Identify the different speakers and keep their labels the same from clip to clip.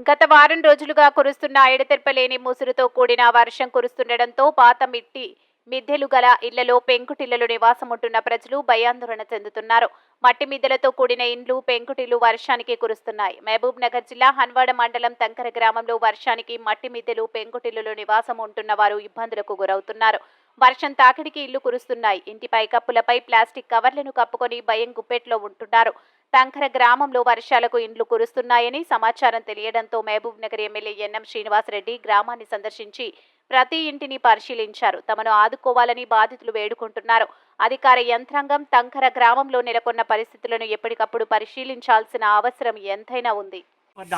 Speaker 1: గత వారం రోజులుగా కురుస్తున్న ఎడతెరపలేని ముసురుతో కూడిన వర్షం కురుస్తుండటంతో పాత మిద్దెలు గల ఇళ్లలో పెంకుటిళ్లలో నివాసముంటున్న ప్రజలు భయాందోళన చెందుతున్నారు. మట్టి మిద్దెలతో కూడిన ఇండ్లు, పెంకుటిళ్లు వర్షానికి కురుస్తున్నాయి. మహబూబ్ నగర్ జిల్లా హన్వాడ మండలం తంకర గ్రామంలో వర్షానికి మట్టి మిద్దెలు, పెంకుటిళ్లలో నివాసం ఉంటున్న వారు ఇబ్బందులకు గురవుతున్నారు. వర్షం తాకిడికి ఇళ్లు కురుస్తున్నాయి. ఇంటి పైకప్పులపై ప్లాస్టిక్ కవర్లను కప్పుకొని భయం గుప్పెట్లో ఉంటున్నారు. తంకర గ్రామంలో వర్షాలకు ఇండ్లు కురుస్తున్నాయని సమాచారం తెలియడంతో మహబూబ్ నగర్ ఎమ్మెల్యే ఎన్ఎం శ్రీనివాసరెడ్డి గ్రామాన్ని సందర్శించి ప్రతి ఇంటిని పరిశీలించారు. తమను ఆదుకోవాలని బాధితులు వేడుకుంటున్నారు. అధికార యంత్రాంగం తంకర గ్రామంలో నెలకొన్న పరిస్థితులను ఎప్పటికప్పుడు పరిశీలించాల్సిన అవసరం ఎంతైనా ఉంది.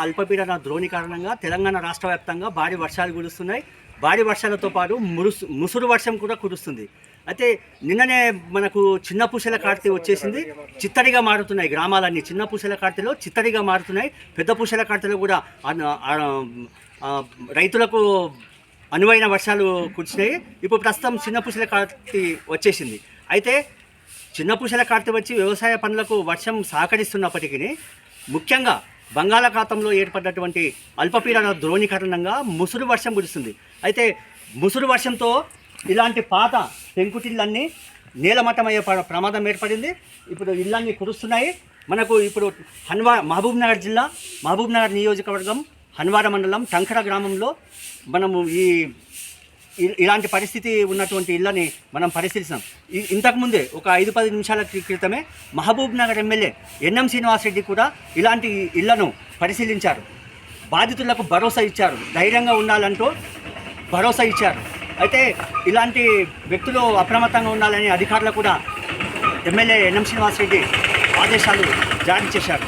Speaker 2: అల్పపీడన ద్రోణి కారణంగా తెలంగాణ రాష్ట్ర వ్యాప్తంగా భారీ వర్షాలు కురుస్తున్నాయి. భారీ వర్షాలతో పాటు ముసురు వర్షం కూడా కురుస్తుంది. అయితే నిన్ననే మనకు చిన్న పూసల కార్తె వచ్చేసింది. చిత్తడిగా మారుతున్నాయి గ్రామాలన్నీ. చిన్న పూసల కార్తెలో చిత్తడిగా మారుతున్నాయి. పెద్ద పూసల కార్తెలో కూడా రైతులకు అనువైన వర్షాలు కురిసినాయి. ఇప్పుడు ప్రస్తుతం చిన్న పూసల కార్తె వచ్చేసింది. అయితే చిన్న పూసల కార్తె వచ్చి వ్యవసాయ పనులకు వర్షం సహకరిస్తున్నప్పటికీ ముఖ్యంగా బంగాళాఖాతంలో ఏర్పడినటువంటి అల్పపీడన ద్రోణి కారణంగా ముసురు వర్షం కురుస్తుంది. అయితే ముసురు వర్షంతో ఇలాంటి పాత పెంకుటిళ్ళన్నీ నేలమట్టమయ్యే ప్రమాదం ఏర్పడింది. ఇప్పుడు ఇళ్ళన్నీ కురుస్తున్నాయి. మనకు ఇప్పుడు మహబూబ్ నగర్ జిల్లా, మహబూబ్ నగర్ నియోజకవర్గం, హన్వాడ మండలం తంకర గ్రామంలో మనము ఇలాంటి పరిస్థితి ఉన్నటువంటి ఇళ్ళని మనం పరిశీలిస్తాం. ఇంతకుముందే ఒక 5-10 నిమిషాల క్రితమే మహబూబ్ నగర్ ఎమ్మెల్యే ఎన్ఎం శ్రీనివాసరెడ్డి కూడా ఇలాంటి ఇళ్లను పరిశీలించారు. బాధితులకు భరోసా ఇచ్చారు. ధైర్యంగా ఉండాలంటూ భరోసా ఇచ్చారు. అయితే ఇలాంటి వ్యక్తులు అప్రమత్తంగా ఉండాలని అధికారులు కూడా ఎమ్మెల్యే ఎన్ఎం శ్రీనివాసరెడ్డి ఆదేశాలు జారీ చేశారు.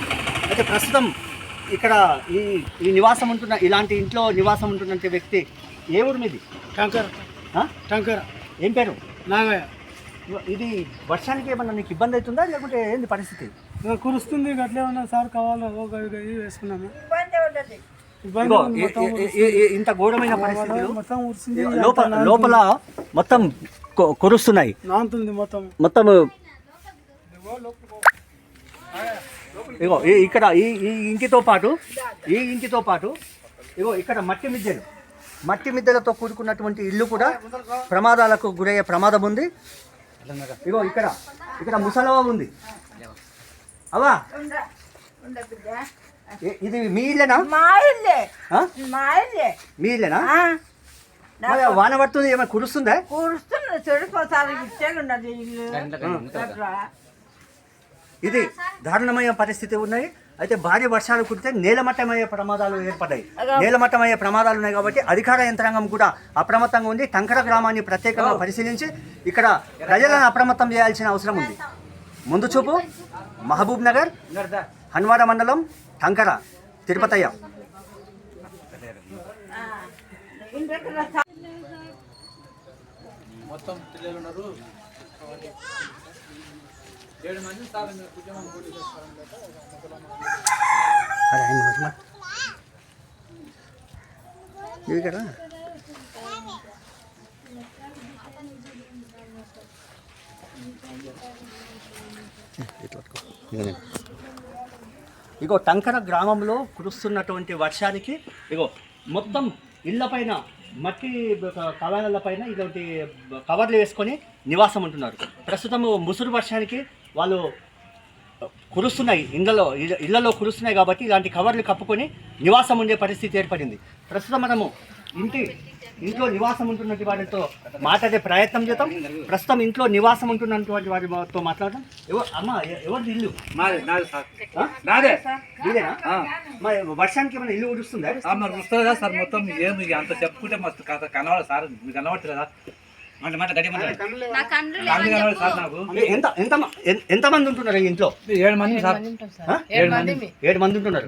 Speaker 2: అయితే ప్రస్తుతం ఇక్కడ ఈ నివాసం ఉంటున్న ఇలాంటి ఇంట్లో నివాసం ఉంటున్న వ్యక్తి ఏ ఊరు మీది? టంకర. ఏం పేరు?
Speaker 3: నాగయ్య.
Speaker 2: ఇది వర్షానికి ఏమన్నా నీకు ఇబ్బంది అవుతుందా లేకుంటే ఏంది పరిస్థితి?
Speaker 3: కురుస్తుంది. అట్లే ఉన్నా సార్ కావాలి వేసుకున్నాము.
Speaker 2: ఇంత ఘోరమైన పరిస్థితులు లోపల మొత్తం కురుస్తున్నాయి. మొత్తం ఇగో ఇక్కడ ఈ ఇంటితో పాటు ఇగో ఇక్కడ మట్టి మిద్దెలతో కూడుకున్నటువంటి ఇల్లు కూడా ప్రమాదాలకు గురయ్యే ప్రమాదం ఉంది. ఇగో ఇక్కడ ముసలవ ఉంది. అవా ఇది మీ ఇల్లేనా? మీ ఇల్లేనా? వాన పడుతుంది, ఏమైనా కురుస్తుందా? ఇది దారుణమైన పరిస్థితి ఉన్నాయి. అయితే భారీ వర్షాలు కురితే నేలమట్టమయ్యే ప్రమాదాలు ఏర్పడ్డాయి. నేలమట్టమయ్యే ప్రమాదాలు ఉన్నాయి కాబట్టి అధికార యంత్రాంగం కూడా అప్రమత్తంగా ఉంది. తంకర గ్రామాన్ని ప్రత్యేకంగా పరిశీలించి ఇక్కడ ప్రజలను అప్రమత్తం చేయాల్సిన అవసరం ఉంది. ముందు చూపు మహబూబ్ నగర్, హన్వాడ మండలం, తంకర, తిరుపతయ్య.
Speaker 4: మొత్తం పిల్లలు ఉన్నారు. 7 మంది సార్ ఉద్యమం పోటీ చేస్తారు.
Speaker 2: ఇగో తంకర గ్రామంలో కురుస్తున్నటువంటి వర్షానికి ఇగో మొత్తం ఇళ్లపైన మట్టి కవర్లపైన ఇలాంటి కవర్లు వేసుకొని నివాసం ఉంటున్నారు. ప్రస్తుతం ముసురు వర్షానికి వాళ్ళు కురుస్తున్నాయి, ఇళ్లలో కురుస్తున్నాయి కాబట్టి ఇలాంటి కవర్లు కప్పుకొని నివాసం ఉండే పరిస్థితి ఏర్పడింది. ప్రస్తుతం మనము ఇంట్లో నివాసం ఉంటున్నటువంటి వారితో మాట్లాడే ప్రయత్నం చేద్దాం. ప్రస్తుతం ఇంట్లో నివాసం ఉంటున్నటువంటి వారితో మాట్లాడదాం. ఎవరిది ఇల్లు? వర్షానికి ఏమైనా ఇల్లు కురుస్తుందా?
Speaker 4: వస్తుంది కదా సార్. మొత్తం ఏమి అంత చెప్పుకుంటే మస్తు కనవాలి సార్. మీకు కనబడుతుంది కదా.
Speaker 2: ఎంతమంది ఉంటున్నారు ఇంట్లో?
Speaker 4: 7 మంది సార్.
Speaker 2: 7 మంది ఉంటున్నారు.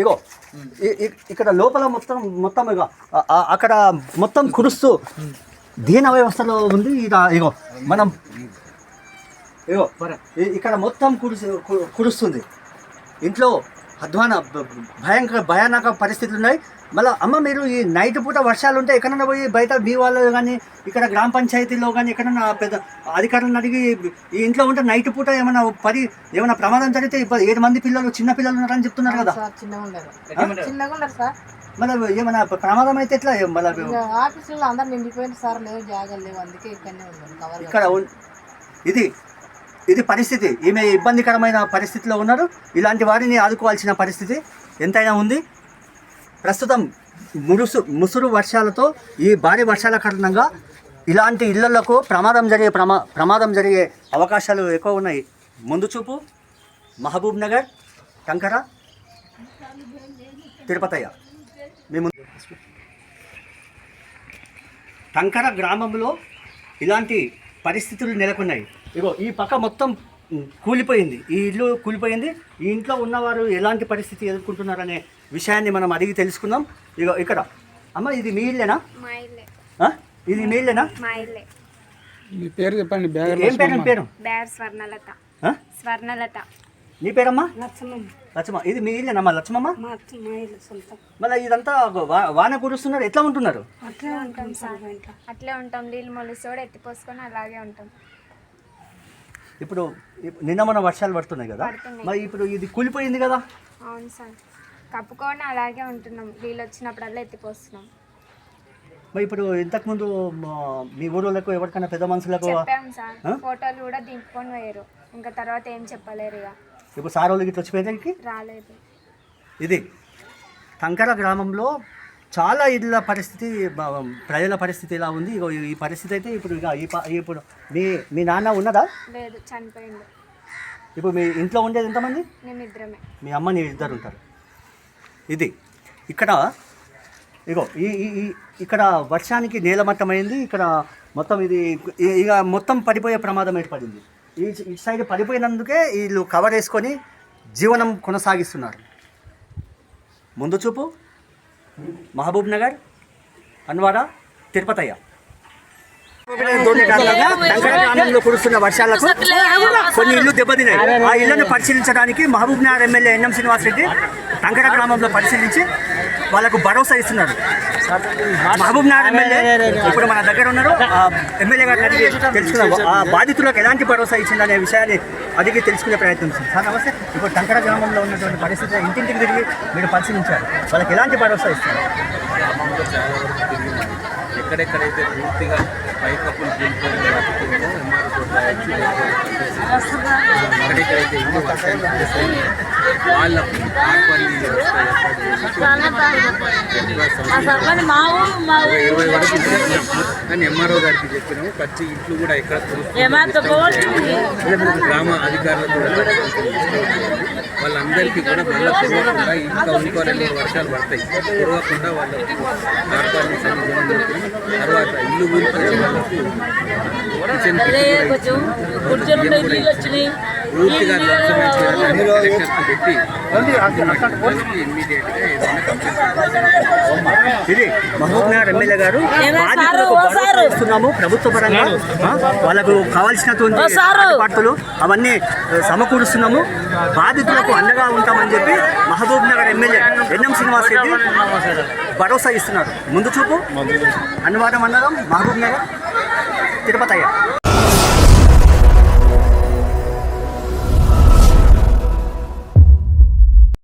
Speaker 2: ఇగో ఇక్కడ లోపల మొత్తం ఇగో అక్కడ మొత్తం కురుస్తూ దీన వ్యవస్థలో ఉంది. ఇగో మనం ఇక్కడ మొత్తం కురుస్తుంది. ఇంట్లో అధ్వాన భయానక పరిస్థితులు ఉన్నాయి. మళ్ళీ అమ్మ మీరు ఈ నైట్ పూట వర్షాలు ఉంటే ఎక్కడన్నా పోయి బయట మీ వాళ్ళు కానీ ఇక్కడ గ్రామ పంచాయతీలో కానీ ఎక్కడన్నా పెద్ద అధికారులను అడిగి ఈ ఇంట్లో ఉంటే నైట్ పూట ఏమైనా ప్రమాదం జరిగితే 7 మంది పిల్లలు చిన్న పిల్లలు ఉన్నారని చెప్తున్నారు కదా. మళ్ళీ ఏమైనా ప్రమాదం అయితే ఎట్లా? మళ్ళీ
Speaker 5: ఆఫీసులో అందరు నిండిపోయింది సార్, లేవు జాగాలు లేవు, అందుకే ఇక్కడనే ఉన్నాను.
Speaker 2: ఇక్కడ ఇది పరిస్థితి. ఈమె ఇబ్బందికరమైన పరిస్థితిలో ఉన్నారు. ఇలాంటి వారిని ఆదుకోవాల్సిన పరిస్థితి ఎంతైనా ఉంది. ప్రస్తుతం ముసురు వర్షాలతో ఈ భారీ వర్షాల కారణంగా ఇలాంటి ఇళ్లకు ప్రమాదం జరిగే అవకాశాలు ఎక్కువ ఉన్నాయి. ముందు చూపు మహబూబ్ నగర్, టంకర, తిరుపతయ్య. మేము టంకర గ్రామంలో ఇలాంటి పరిస్థితులు నెలకొన్నాయి. ఇగో ఈ పక్క మొత్తం కూలిపోయింది, ఈ ఇల్లు కూలిపోయింది. ఈ ఇంట్లో ఉన్నవారు ఎలాంటి పరిస్థితి ఎదుర్కొంటున్నారనే విషయాన్ని మనం అడిగి తెలుసుకుందాం. ఇగో ఇక్కడ అమ్మ ఇది మీ ఇల్లేనా? ఇది మీ ఇల్లేనా?
Speaker 3: మీ పేరు చెప్పండి.
Speaker 2: ఏం పేరు? పేరు
Speaker 6: స్వర్ణలత.
Speaker 2: స్వర్ణలత. నీ పేరమ్మా? లక్ష్మ. ఇది మీ ఇల్లేనమ్మా లక్ష్మమ్మ? మళ్ళీ ఇదంతా వాన కురుస్తున్నారు, ఎట్లా ఉంటున్నారు?
Speaker 6: అట్లే ఉంటాం, నీళ్ళు మొలిసోడు ఎత్తిపోసుకొని అలాగే ఉంటాం.
Speaker 2: ఇప్పుడు నిన్న మన వర్షాలు పడుతున్నాయి కదా, మరి ఇప్పుడు ఇది కూలిపోయింది కదా.
Speaker 6: అవును సార్, కప్పుకొని అలాగే ఉంటున్నాం, నీళ్ళు వచ్చినప్పుడల్లా ఎత్తిపోస్తున్నాం.
Speaker 2: మరి ఇప్పుడు ఇంతకుముందు మీ ఊళ్ళకు ఎవరికైనా పెద్ద మనుషులకు
Speaker 6: చెప్పాం సార్, ఫోటోలు కూడా దింపుకొని పోయారు, ఇంకా తర్వాత ఏం చెప్పలేరు. ఇక
Speaker 2: ఇప్పుడు సార్ వాళ్ళకి ఇట్లా వచ్చిపోయేదానికి
Speaker 6: రాలేదు.
Speaker 2: ఇది టంకర గ్రామంలో చాలా ఇళ్ళ పరిస్థితి, ప్రజల పరిస్థితి ఇలా ఉంది. ఇగో ఈ పరిస్థితి అయితే ఇప్పుడు ఇప్పుడు మీ నాన్న ఉన్నదా?
Speaker 6: లేదు, చనిపోయింది.
Speaker 2: ఇప్పుడు మీ ఇంట్లో ఉండేది ఎంతమంది?
Speaker 6: మేము ఇద్దరమే.
Speaker 2: మీ అమ్మ నీ ఇద్దరు ఉంటారు. ఇది ఇక్కడ ఇగో ఇక్కడ వర్షానికి నేలమట్టమైంది. ఇక్కడ మొత్తం ఇది ఇక మొత్తం పడిపోయే ప్రమాదం ఏర్పడింది. ఈ సైడ్ పడిపోయినందుకే వీళ్ళు కవర్ వేసుకొని జీవనం కొనసాగిస్తున్నారు. ముందు చూపు మహబూబ్ నగర్, అన్వారా, తిరుపతయ్య. టంకర గ్రామంలో కురుస్తున్న వర్షాలకు కొన్ని ఇళ్లు దెబ్బతిన్నాయి. ఆ ఇళ్లను పరిశీలించడానికి మహబూబ్ నగర్ ఎమ్మెల్యే ఎన్ఎం శ్రీనివాస్ రెడ్డి టంకర గ్రామంలో పరిశీలించి వాళ్ళకు భరోసా ఇస్తున్నారు. మహబూబ్ నగర్ ఎమ్మెల్యే ఇప్పుడు మన దగ్గర ఉన్నారు. ఎమ్మెల్యే గారిని అడిగి తెలుసుకున్నాము ఆ బాధితులకు ఎలాంటి భరోసా ఇచ్చిందనే విషయాన్ని అడిగి తెలుసుకునే ప్రయత్నం చేస్తుంది. సార్ నమస్తే. ఇప్పుడు టంకర గ్రామంలో ఉన్నటువంటి పరిస్థితి ఇంటింటికి తిరిగి మీరు పరిశీలించారు, వాళ్ళకి ఎలాంటి భరోసా ఇస్తున్నారు?
Speaker 7: ఎక్కడెక్కడైతే పూర్తిగా పైకప్పులు కూలిపోయిందో ఎక్కడెక్కడైతే ఇల్లు వర్షాలు కురుస్తాయి వాళ్ళకు తార్పాలి 20 వరకు కానీ ఎంఆర్ఓ గారికి చెప్పినాము. ప్రతి ఇంట్లో కూడా ఎక్కడ గ్రామ అధికారులకు కూడా వాళ్ళందరికీ కూడా మళ్ళీ కురవకుండా ఇంకా ఇంకో 2 వర్షాలు పడతాయి, కురవకుండా వాళ్ళకు తార్పాలి తర్వాత ఇల్లు కూలిపోయే వాళ్ళకు కిచెన్ పూర్తిగా పెట్టి
Speaker 2: ఇది మహబూబ్ నగర్ ఎమ్మెల్యే గారు బాధితులకు భరోసా ఇస్తున్నాము ప్రభుత్వ పరంగా, వాళ్ళకు కావాల్సినటువంటి ఏర్పాట్లు అవన్నీ సమకూరుస్తున్నాము, బాధితులకు అండగా ఉంటామని చెప్పి మహబూబ్ నగర్ ఎమ్మెల్యే ఎన్ఎం శ్రీనివాస్ రెడ్డి భరోసా ఇస్తున్నారు. ముందు చూపు అన్నవరం మండలం, మహబూబ్ నగర్, తిరుపతయ్య.